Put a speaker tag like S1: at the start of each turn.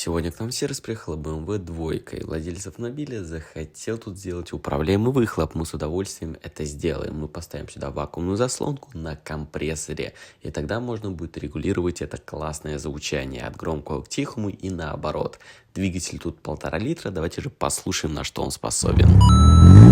S1: Сегодня к нам в сервис приехала BMW 2, и владелец автомобиля захотел тут сделать управляемый выхлоп. Мы с удовольствием это сделаем. Мы поставим сюда вакуумную заслонку на компрессоре, и тогда можно будет регулировать это классное звучание от громкого к тихому и наоборот. Двигатель тут 1,5 литра, давайте же послушаем, на что он способен.